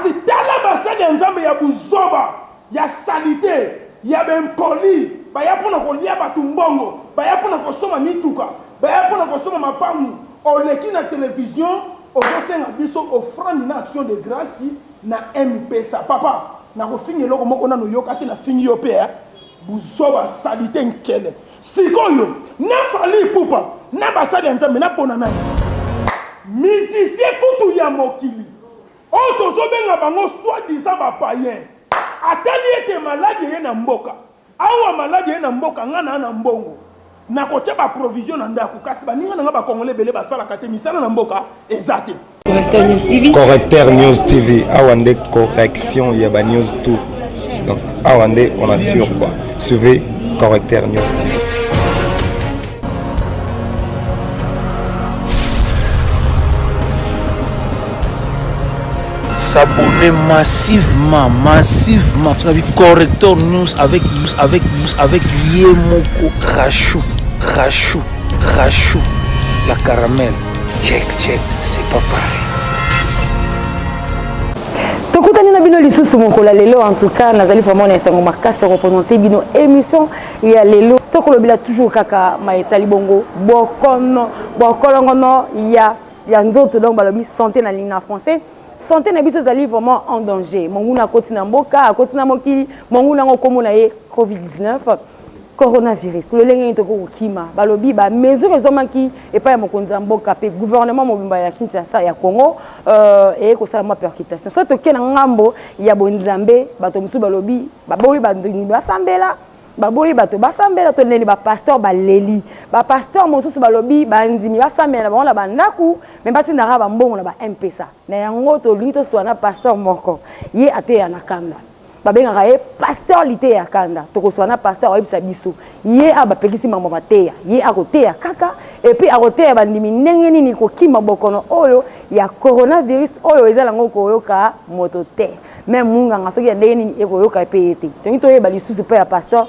kasi tala basali ya nzambe ya buzoba ya salite ya bempoli baya mpona kolia bato mbongo baya mpona kosoma mituka baya mpona kosoma mapangu oleki na télévision ozosenga biso offrande na action de grâce na mpesa papa na kofinga eloko moko nano yoka te na fingi yo pe buzoba salite nkele sikoyo na fali pupa na basali ya nzambe na pona nani musicien kutu ya mokili oyo tozobenga bango soi-disant bapayen atali ete maladi ye na mboka awa maladi ye na mboka nga na mbongo nakotia baprovision na ndako kasi baninga na nga bakongole bele basalaka te misala na mboka eza te. Correcteur News TV awa nde correction ya ba news tout donc awa nde on assure quoi suivez Correcteur News TV. S'abonner massivement sur la Correcteur News avec Yemoko Rachou la caramel check c'est pas pareil. Tokutani na bino lisusu mokola lelo en tout cas nazali vraiment na sango makasi représenter bino émission ya lelo tokolobela toujours kaka maetali bongo bokolongono ya nzoto donc balobi santé na ligne en français. Santé na biso zali vraiment en danger. Monguna koti na mboka, koti na mokili, monguna ngokomo na ye COVID-19, coronavirus. Le lenge toko kima, balobi ba mesure ezomaki epa ya mokonza mboka pe gouvernement mobimba ya Kinshasa ya Congo et ko sala ma percutation. Ça to kena ngambo ya bonzambe, bato musu balobi, baboyi bandini basambela. Baboyi bato basambela to neli ba pasteur baleli. Ba pasteur mosusu balobi bandimi basambela ba la bandaku. Mais bati na raba mbongo na ba mpesa na yango to lito so na pasteur moko ye ate ya nakanda babenga ye pasteur lité ya kanda to ko so na pasteur oyebisa biso ye aba pekisi mama mateya ye akoteya kaka et puis akoteya bandimi ndenge nini ko kima bokono oyo ya coronavirus oyo ezala ngo ko yoka moto te même munga ngasoki ya ndenge nini ekoyoka pe ete to to yeba lisusu pe ya pasteur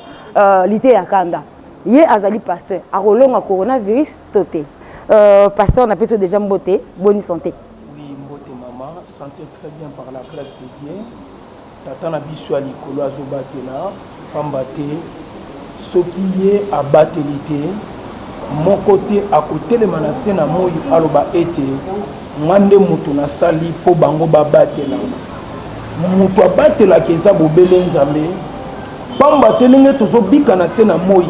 lité ya kanda ye azali pasteur akolonga coronavirus tote. Pasteur, on a fait déjà mbote, bonne santé. Oui, mbote maman, santé très bien par la grâce de Dieu. Tata na biso alikolo azobatela, pambate, sokiye abatelite, mon côté à côté le manase na moyi aloba ete, ngande mutu na sali po bango babatela. Mutu abatela keza bobele nzambe, pambate nenge tozobika na se na moyi.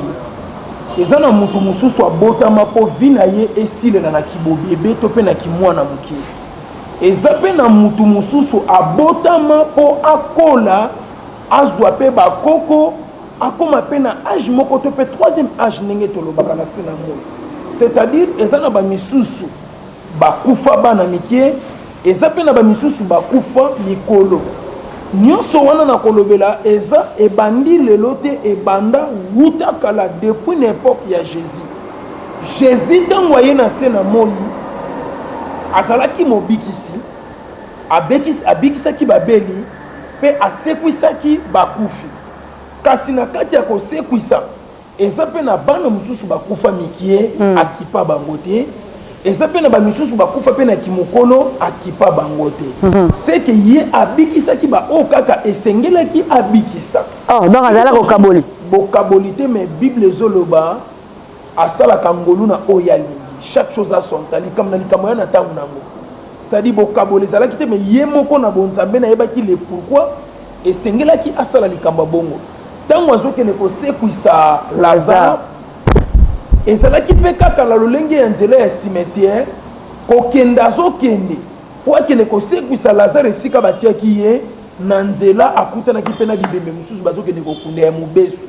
Ezana mutu mususu abotama po vina ye esile na kibobi ebeto pe na kimwana muke ezape na mutu mususu abotama po akola azwa pe bakoko akoma pe na âge moko to pe troisième âge ndenge tolobaka na sena mo c'est-à-dire ezana ba misusu bakufa bana mike ezape na ba misusu bakufa mikolo nyonso wana na kolobela eza ebandi lelo te ebanda wuta kala depuis l'époque ya Jésus ntango aye na se na moi azalaki mobikisi abikisaki babeli mpe asekwisaki bakufi kasi na kati ya kosekwisa eza mpe na bana mosusu bakufa mikie akipa bango te eza pe na ba misusu bakufa pe na kimokolo akipa bango te c'est que ye abikisaki ba o kaka esengelaki abikisa donc azala ko kaboli te mais bible ezoloba asala kangolu na oyali chaque chose a son tali comme na likambo ya na tangu nango c'est-à-dire bokaboli ezalaki te mais ye moko na bonzambe na yebaki le pourquoi esengelaki asala likambo bongo tango azokende kosekwisa Lazare ezalaki pe kaka la lolenge ya nzela ya cimetière kokende azokende po akende kosekwisa Lazare esika batiaki ye na nzela akutanaki mpe na bibembe mosusu bazokende kokunda ya mobesu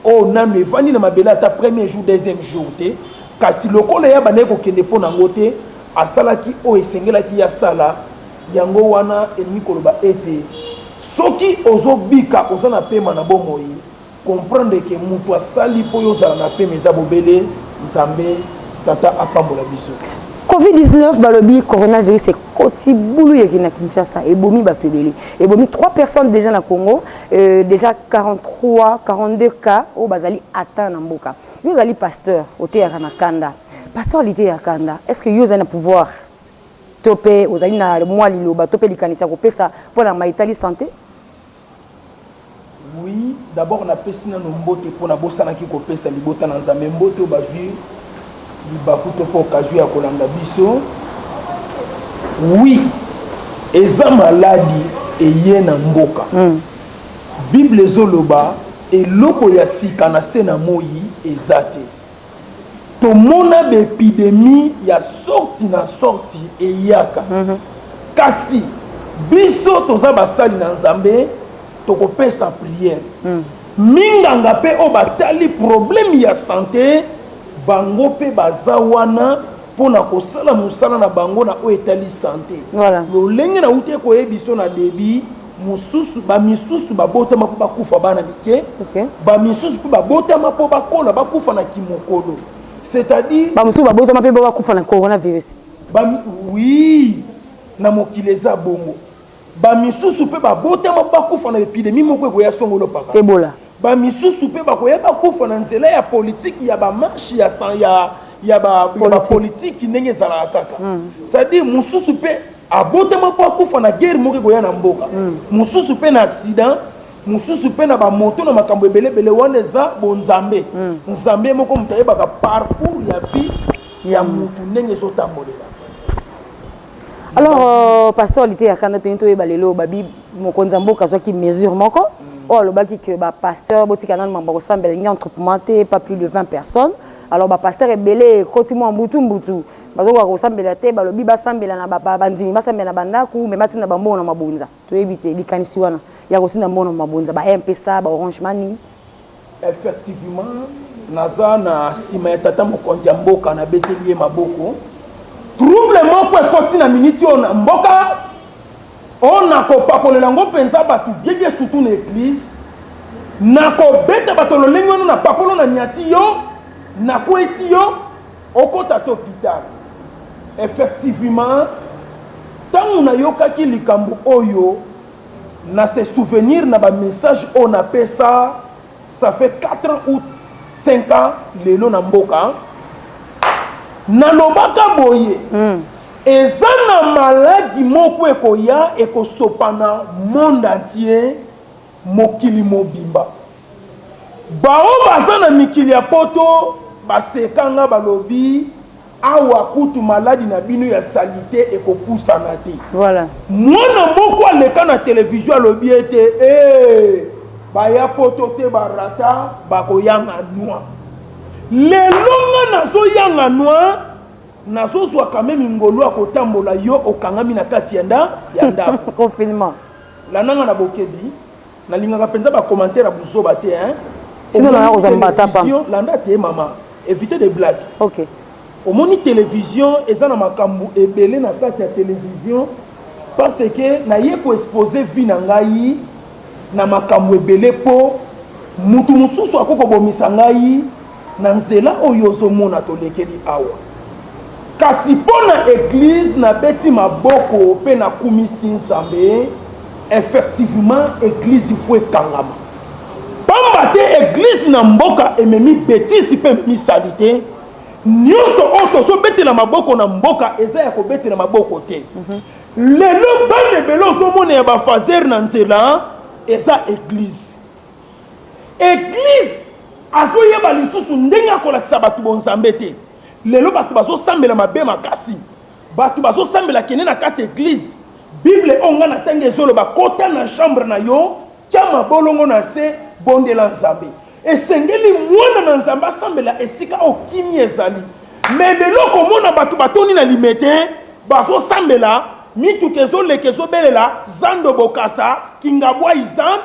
oyo nano evandi na mabele ata premier jour deuxième jour te kasi lokola ya bandaki kokende mpo nango te asalaki oyo esengelaki ya sala yango wana elingi koloba ete soki ozobika oza na pema na bomoi comprendre que mutu asali po yozala na pema eza bobele nzambe tata apambola biso. COVID-19 balobi coronavirus est koti boulou yaki na Kinshasa ebomi bapebele ebomi 3 personnes déjà na Congo déjà 42 cas au bazali atteint na mboka yo zali pasteur ote ya na kanda pasteur lité ya kanda est-ce que yo za na pouvoir topé ozali na moi liloba topé likanisa ko pesa pour la maitali santé. Oui, d'abord na pesi na mbote pour na bosana ki ko pesa libota na nzambe mbote ba vu libakuto po occasion ya kolanda biso. Oui, eza maladi eye na mboka. Bible zoloba eloko ya sika na se na moi ezate. Tomona b'épidémie ya sorti na sorti eyaka. Kasi biso toza basali na nzambe tokopesa prière. Minganga pe o batali problème ya santé bango pe baza wana pona kosala musala na bango na o etali santé. Voilà. Lolenge na ute ko yebiso na debi mususu ba misusu ba botama po bakufa bana mike. OK. Ba misusu po ba botama po bakola bakufa na kimokolo. C'est-à-dire ba musu ba botama pe ba kufa na coronavirus. Oui, na mokileza bongo. Ba misusu pe ba botama bakufa na épidémie moko ko ya songolo paka. Ebola. Ba misusu pe ba ko ya bakufa na nzela ya politique ya ba marche ya san ya ba politique ndenge zala kaka. C'est-à-dire mususu pe abotama bakufa na guerre moko ko ya na mboka. Mususu pe na accident, mususu pe na ba moto na makambo ebele wana eza bonzambe. Nzambe moko mutaye baka parcours ya vie ya mutu ndenge zo tambolela. Alors pasteur lité ya kana to ebalelo babi mokonza mboka so ki mesure moko o lo baki que ba pasteur botika na mamba ko sambela ngi entrepreneur pas plus de 20 personnes. Alors ba pasteur ebele kotimo mbutu bazoko ko sambela te balobi ba sambela na ba bandimi ba sambela na bandaku me matina ba mbona mabunza to ebite likanisi wana ya ko tina mbona mabunza ba MPSA ba Orange Money. Effectivement naza na sima ya tata mokonzi ya mboka na betelie maboko. Troublement pour ekoti na minute on mboka on a ko pakolela ngo penza batu biege surtout na église na ko beta bato lolengo na pakolo na nyati yo na kwesi yo okota to hôpital. Effectivement tant na yokaki likambo oyo na se souvenir na ba message on appelle ça fait 4 ans ou 5 ans lelo na mboka na lobaka boye eza na maladi moko ekoya ekosopana monde entier mokili mobimba bao baza na mikili ya poto basekanga balobi awa kutu maladi na bino ya salite ekopusana te. Voilà. Mwana moko aleka na télévision alobi ete baya poto te barata bakoyanga noa. Lelonga nazo yanga noa nazo zwa quand même ngolo akotambola yo okangami na kati ya nda confinement la nanga na bokedi na lingaka penza ba commentaire buzoba te hein sinon na ozambata pa landa te mama éviter des blagues. OK. Au moni télévision eza na makambu ebele na kati ya télévision parce que na ye ko exposer vie na ngai na makambu ebele po mutu mususu akoko bomisa ngai na nzela oyo zomona tolekeli awa. Kasi pona église na beti maboko pe na kumisi nsambe effectivement église faut ekangama. Pamba te église na mboka ememi bêtise pe ememi salite. Nyonso oto so betela maboko na mboka eza ya ko betela maboko te. Lelo bane belo so mona ya ba fazer na nzela eza église. Église azo yeba lisusu ndenge akolakisa batu bonzambe te. Lelo batu bazo sambela mabe makasi. Batu bazo sambela kene na kati église. Bible onga na tenge zolo bakota na chambre na yo, chama bolongo na se bondela nzambe. Esengeli mwana na nzamba sambela esika okimi ezali. Mais lelo komona batu batoni na limete, bazo sambela mitu kezo lekezo belela zando bokasa kingabwa izam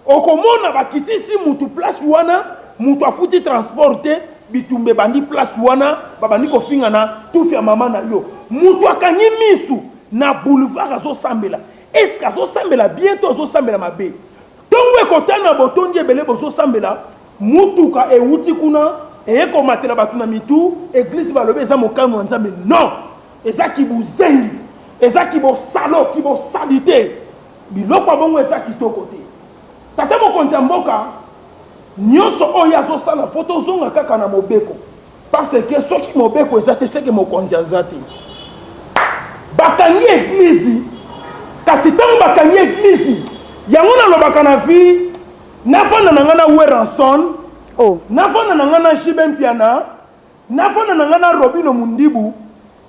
okomona bakitisi mutu place wana mutu afuti transporte bitumbe bandi place wana babandi kofinga na tufi ya mama na yo mutu akanyi misu na boulevard azo sambela est-ce que azo sambela bientôt azo sambela mabe tongo ekotana botondi ebele bozo sambela mutuka euti kuna eko matela batu na mitu église balobe eza mokano wa nzambe non eza kibuzengi eza kibosalo kibosalite biloko bongo eza kitoko te tata mokonzi ya mboka nyonso oyo azosala foto zonga kaka na mobeko parce que soki mobeko eza te seke mokonzi aza te bakangi église kasi tango bakangi église yango nalobaka na vie nafanda na nga na Weranson nafanda na nga na Shiben Piana nafanda na nga na Robino Mundibu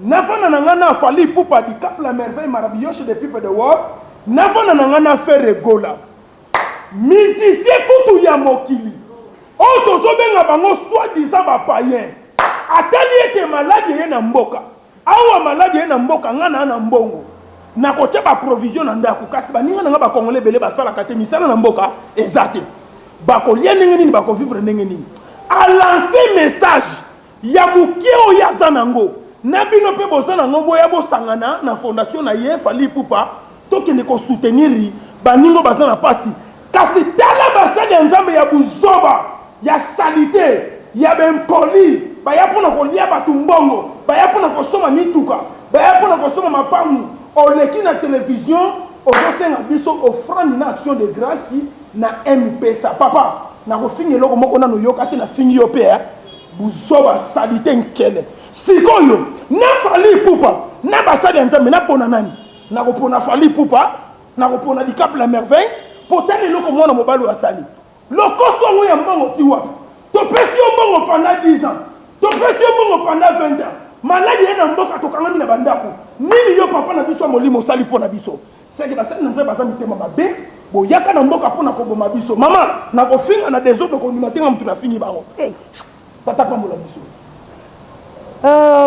nafanda na nga na Fali Ipupa du Cap la merveille maravillosa de people de world nafanda na nga na Ferre Gola musicien kutu ya mokili o tozobenga bango soi-disant bapayen atali ete maladi ye na mboka awa maladi ye na mboka nga na mbongo nakotia baprovision na ndako kasi baninga na nga bakongole ebele basalaka te misala na mboka eza te bakolia ndenge nini bakovivre ndenge nini alance message ya mokie oyo aza nango na bino mpe boza nango boya bosangana na fondation na ye Fali Ipupa tokende kosoutenir baningo baza na pasi kasi tala basali ya nzambe ya buzoba ya salite ya bempoli baya mpona kolia bato mbongo baya mpona kosoma mituka baya mpona kosoma mapangu oleki na télévision ozosenga biso offrande na action de grâce na MPSA papa na kofinga eloko moko nano yoka te na fingi yo pe buzoba salite nkele sikoyo na Fali Ipupa na basali ya nzambe na pona nani na kopona Fali Ipupa na kopona du Cap la merveille potali eloko mwana mobali wa sali lokoso ngo ya mbongo ti wapi topesi yo mbongo pendant 10 ans topesi yo mbongo pendant 20 ans maladi ye na mboka tokangami na bandako nini yo papa na biso molimo osali mpo na biso seke basali na nzambe baza mitema mabe boyaka na mboka mpo na koboma biso mama na kofinga na desordre kondima te nga mutu nafingi bango tata pambola biso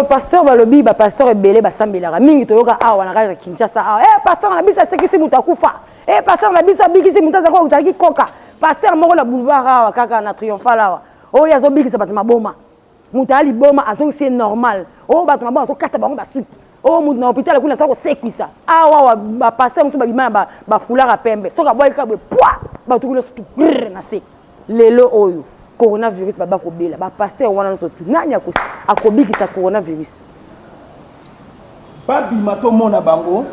pasteur balobi bapasteur ebele basambelaka mingi toyoka awa na kaka Kinshasa awa pasteur na biso asekisi mutu akufa pasteur na biso abikisi mutu azalaki koka pasteur moko na boulevard awa kaka na triomphal awa oyo azobikisa bato maboma mutu ali boma azongisi normal oyo bato maboma azokata bango basuki oyo mutu na hôpital kuna aza kosekwisa awa bapasteur mosusu babima bafulaka pembe soki abwaki kabwe pwa bato kuna sutu na se lelo oyo coronavirus baba kobela bapasteur wana nyonso tu nani akobikisa coronavirus babima tomona bango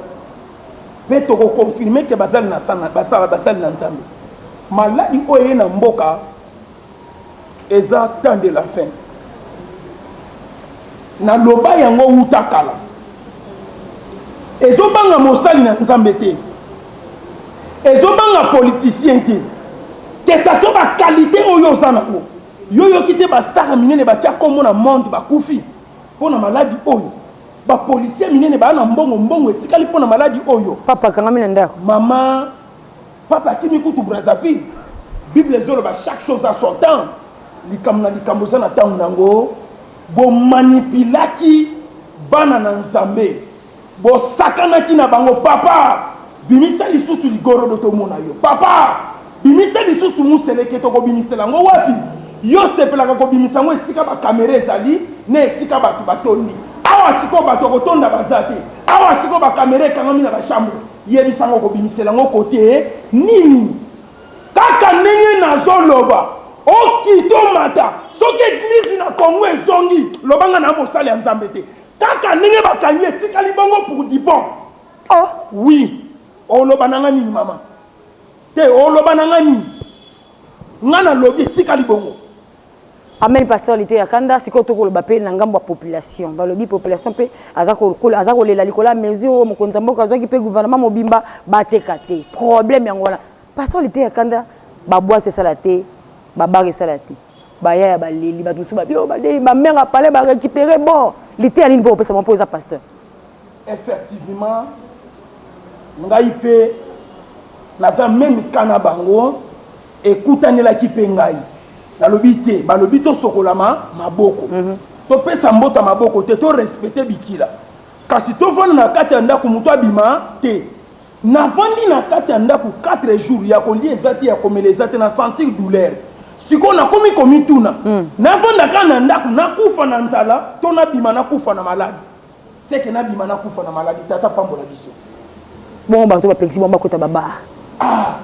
mpe tokokonfirme ke basali na nzambe maladi oyo ye na mboka eza temps de la fin na loba yango wuta kala ezobanga mosali na nzambe te ezobanga politicien te que ça soit ba qualité oyo oza nango yo yoki te bastar minene batia kombo na monde bakufi mpona maladi oyo bapolisier minene baa na mbongo etikali mpona maladi oyo papa kangami na ndako mama papa akimi kutu Brazzaville bible ezoloba chaque chose à son temps likambo na likambo eza na ntango nango bomanipulaki bana na nzambe bosakanaki na bango papa bimisa lisusu ligorodo tomona yo papa bimisa lisusu museleke tokobimisela yango wapi yo sepelaka kobimisa yango esika bakamera ezali na esika bato batondi awa siko bato kotonda baza te awa siko bakamera ekangami na bashambre yebisa yango kobimisela yango kote nini kaka ndenge nazoloba okitomata soki eglise na Kongo ezongi lobanga na mosali ya nzambe te kaka ndenge bakangi etikali bango pour du bon oui oloba nanga nini mama te oloba nanga nini nga na lobi etikali bongo amen pasteur lite ya kanda sikoyo tokoloba mpe na ngambo ya population balobi population mpe aza kolela likolo ya mesure oyo mokonzi ya mboka azwaki mpe gouvernement mobimba bateka te problème yango wana pasteur lite ya kanda babwasi esala te babare esala te bayaya baleli bato mosusu babio baleli bamere apale barécupere bon lite ya nini mpo opesa mpo eza pasteur effectivement ngai mpe naza meme kana bango ekutanelaki mpe ngai nalobi te balobi tosokolama maboko topesa mbota maboko te torespecte bikila kasi tovanda na kati ya ndako moto abima te navandi na kati ya ndako 4 jours ya kolia eza te ya komela eza te na sentir douleur sikoyo nakomi komituna navandaka na ndako nakufa na nzala to nabima nakufa na maladi seke nabima nakufa na maladi tata pambola biso bongo bato bapekisi bongo bakota baba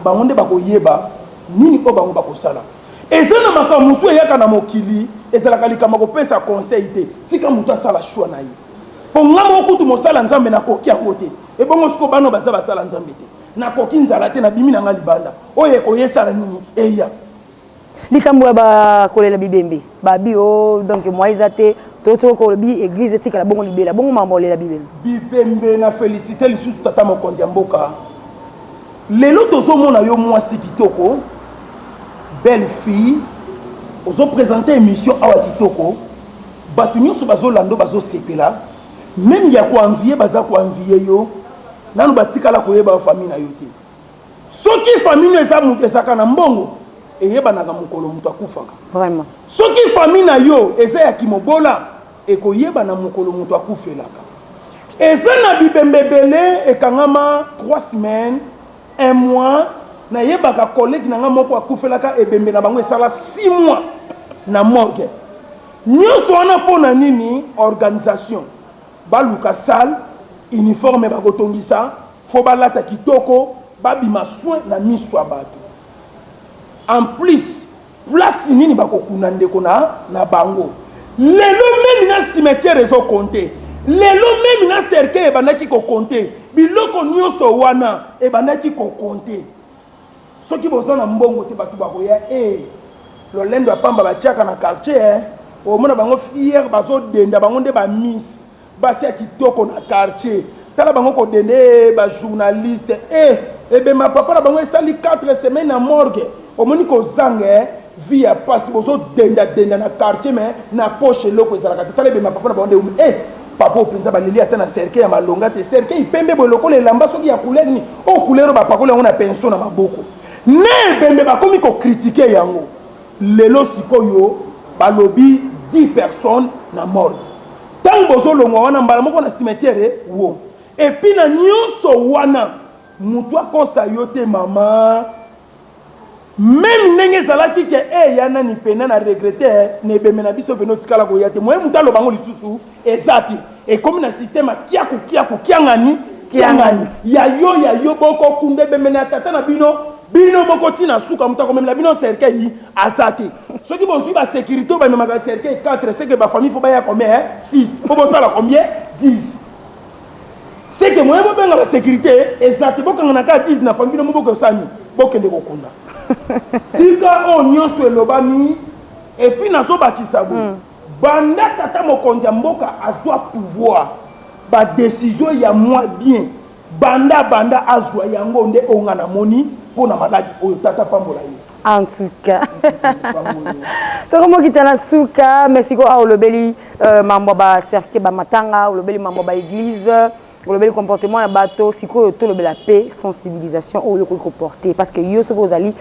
bango nde bakoyeba nini oyo bango bakosala eza na makambo mosusu eyaka na mokili ezalaka likambo kopesa conseil te tika moto asala shwa na ye mpo nga moko kutu mosala nzambe nakoki yango te ebongo siko bano baza basala nzambe te nakoki nzala te na bimi na nga libanda oyo ekoyesala nini eya likambo ya bakolela bibembe babi o donc moi eza te toto ko bi église etika la bongo libela bongo mamole la bibele bibembe na féliciter les sous tata mokonzi mboka lelo tozo mona yo mwasi kitoko belle fille ozo présenter émission awa kitoko batu nyonso bazo lando bazo sepela même ya ko envier baza ko envier yo nanu batikala koyeba famille na yo te soki famille eza mutu ezaka na mbongo eyebanaka mokolo mutu akufaka vraiment soki famille na yo eza ya kimobola ekoyebana mokolo mutu akufelaka eza na bibembebele ekangama 3 semaines 1 mois na yebaka collègue na nga moko akufelaka ebembe na bango esala 6 mois na morgue nyonso wana mpona nini organisation baluka salle uniforme bakotongisa fo balata kitoko babima soin na miso ya bato en plus place nini bakokuna ndeko na bango lelo même na cimetière ezo compter lelo même na cercueil ebandaki kokonte biloko nyonso wana ebandaki kokonte soki boza na mbongo te bato bakoya lolendo ya pamba batiaka na quartier omona bango fier bazodenda bango nde bamiss basi ya kitoko na quartier tala bango kodende bajournaliste ebema papa na bango esali 4 semaines na morgue omoni kozanga vie ya pasi bozodenda na quartier mais na poche eloko ezalaka te tala ebema papa na bango nde papa openza baleli ata na cercueil ya malonga te cercueil pembe boye lokola elamba soki ya couleur ni o couleur bapakoli yango na pension na maboko ne ebembe bakomi kokritike yango lelo sikoyo balobi 10 personnes na morgue ntango bozolongwa wana mbala moko na cimetière wo epuis na nyonso wana mutu akosa yo te mama même ndenge ezalaki ke eya nani pena na regrete na ebembe na biso pena otikala koya te moye mutu aloba yango lisusu eza te ekomi na systeme kiangani ya yo bokokunda ebembe na tata na bino moko ntina suka mutu akomemela bino cercueil aza te soki bozwi basécurité oyo bamemaka cercueil 4 seke bafamille fo baya combien 6 po bosala combien 10 seke moye bobenga basécurité eza te bokanga na ka 10 na famille bino mobokosani bokende kokunda tika oyo nyonso elobami epuis nazobakisa boye banda tata mokonzi ya mboka azwa pouvoir badécision ya moi bien banda azwa yango nde onga na moni mpona maladi oyo tata pambola ye en tout cas tokomoki tana suka merci ko olobeli mambo ba cercle ba matanga olobeli mambo ba église olobeli comportement ya bato sikoyo tolobela paix sensibilisation oyo ko porter parce que yo soko ozali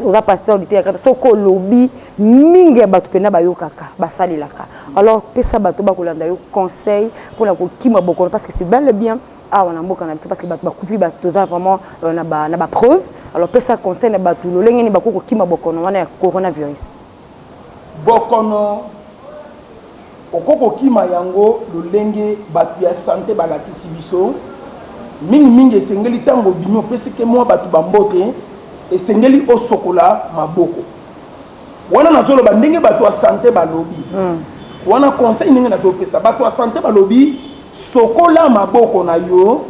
oza pasteur du théâtre soko lobi mingi ya bato pena bayokaka basalelaka alors pesa bato bakolanda yo conseil mpona kokima bokono parce que c'est bel et bien awa na mboka na biso parce que bato bakufi bato toza vraiment na ba preuve alors pesa conseil na bato lolenge ni bakoko kima bokono wana ya coronavirus bokono okoko kima yango lolenge bato ya santé balakisi biso mingi esengeli ntango bino opesike mwa bato bambote esengeli osokola maboko wana nazoloba ndenge bato ya santé balobi wana conseil ndenge nazopesa bato ya santé balobi sokola maboko na yo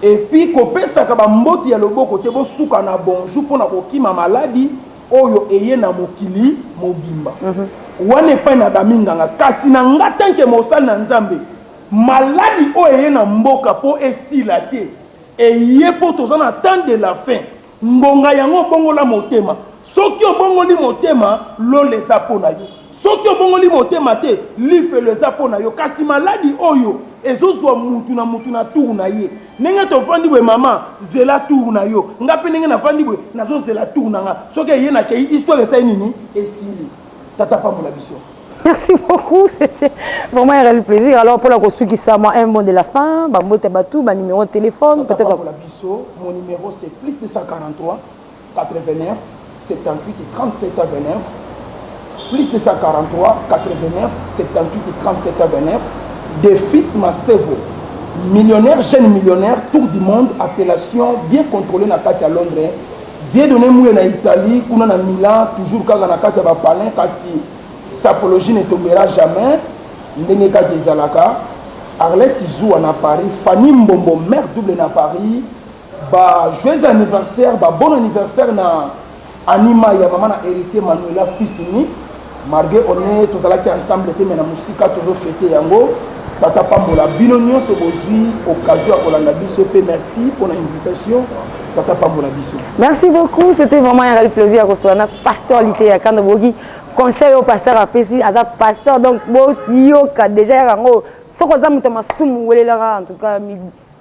epuis kopesaka bambote ya loboko te bosuka na bonjour mpona kokima maladi oyo eye na mokili mobimba wana epai na baminganga kasi na nga tanke mosali na nzambe maladi oyo eye na mboka mpo esila te eye mpo toza na temps de la fin ngonga yango obongola motema soki obongoli motema lolo eza mpo na yo soki obongoli motema te lifelo eza mpo na yo kasi maladi oyo ezozwa mutu na tour na ye ndenge tofandi boye mama zela tour na yo nga mpe ndenge nafandi boye nazozela tour na nga soki eye nakei histoire esali nini esili tata pambola biso. Merci beaucoup, c'était vraiment un réel plaisir. Alors pour la construction qui ça, moi un mot de la fin, bambote batou, ba numéro de téléphone, peut-être pas. Mon numéro c'est plus 243 89 78 et 37 29. Plus 243 89 78 et 37 29. Des fils Massevo, millionnaire, jeune millionnaire, tour du monde, appellation bien contrôlée na Katia Londres. Dieu donné moué na Italie, kuna na Milan, toujours quand na Katia ba palin, kasi sapologie ne tombera jamais. Ndenge Katia Zalaka, Arlette Zoua na Paris, Fanny Mbombo, mère double na Paris, ba joyeux anniversaire, ba bon anniversaire na Anima ya maman na héritier Manuela fils unique. malgré on est tous allés ensemble mais na musika toujours fêter yango tata pambola bino nyonso bozwi occasion ya kolanda biso pe merci pour l'invitation tata pambola biso. Merci beaucoup, c'était vraiment un plaisir à recevoir notre pasteur Lité ya Kanda Bogi conseil au pasteur apesi aza pasteur donc bo yoka déjà yango soko za muta masumu welela en tout cas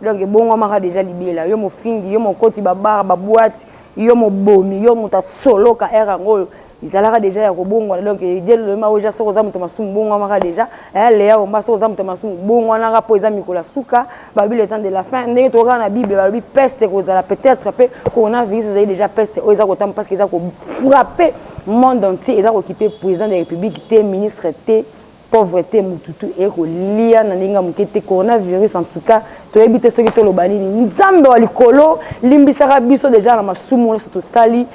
donc bongo maka déjà libela yo mo fingi yo mo koti babar ba boîte yo mo bomi yo muta solo ka yango izalaka déjà ya kobongwa donc le ma oja soko za muta masumu bongo maka déjà le ya omba soko za muta masumu bongo na po eza mikola suka ba le temps de la fin ndenge to na bible ba peste ko za peut-être pe coronavirus za déjà peste o za ko tam parce que za ko frapper monde entier eza occupé président de la République té ministre té pauvreté mututu et ko lia na ninga mukete coronavirus en tout cas to ebité soki to lobani nzambe wa likolo limbisaka biso déjà na masumu to sali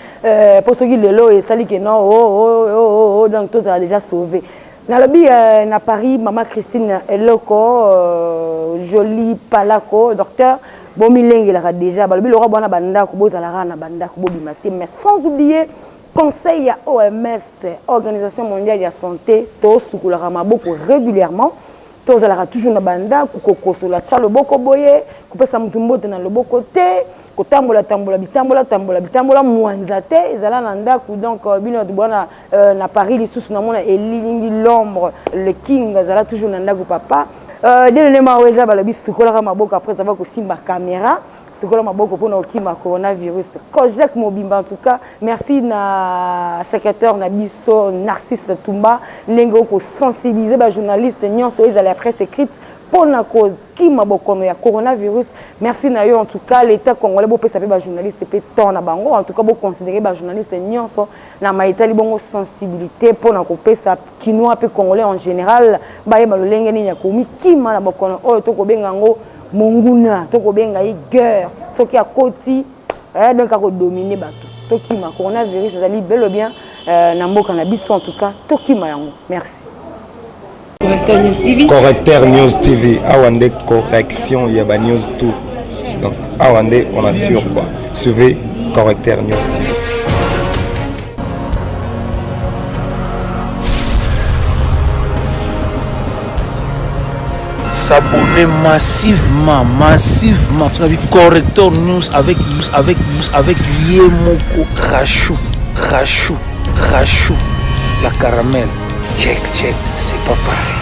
pour soki lelo et sali que non donc tout ça déjà sauvé na lobi na Paris maman Christine Eloko joli palako docteur bomilenge la déjà balobi lora bana banda ko bozala na banda ko bobimate mais sans oublier conseil à OMS, Organisation mondiale de la santé, to sukulaka maboko régulièrement, to zalaka toujours na banda ko sola tsa loboko boye, ko pesa mutumbote na loboko te, ko tambola bitambola mwanza te, ezala na ndaku donc bino de bona na Paris lisusu na mona elingi l'ombre, le king zala toujours na ndaku papa. Dès le moment où j'ai balobi sukulaka maboko après ça va ko simba caméra. Ce que l'on a beaucoup pour nous qui m'a coronavirus. Kojek Mobimba en tout cas, merci na secrétaire Nabiso Narcisse Toumba, lengo ko sensibiliser les journalistes nyonso ils à la presse écrite pour la cause qui m'a beaucoup ya coronavirus. Merci na yo en tout cas l'état congolais bo pesa pe journaliste pe ton na bango en tout cas bo considérer ba journaliste nyonso na maitali bongo sensibilité pour na ko pesa kinois pe congolais en général ba yeba lo lenge ni ya komi kima na bokono o to ko bengango monguna toko benga yi guerre soki a koti donc ako dominer bato tokima coronavirus ezali bel ou bien na mboka na biso en tout cas tokima yango merci. Correcteur News TV awande correction ya ba news tout donc awande on assure quoi suivez Correcteur News TV. S'abonner massivement Correcteur News avec Yemoko Crachou la caramel check c'est pas pareil.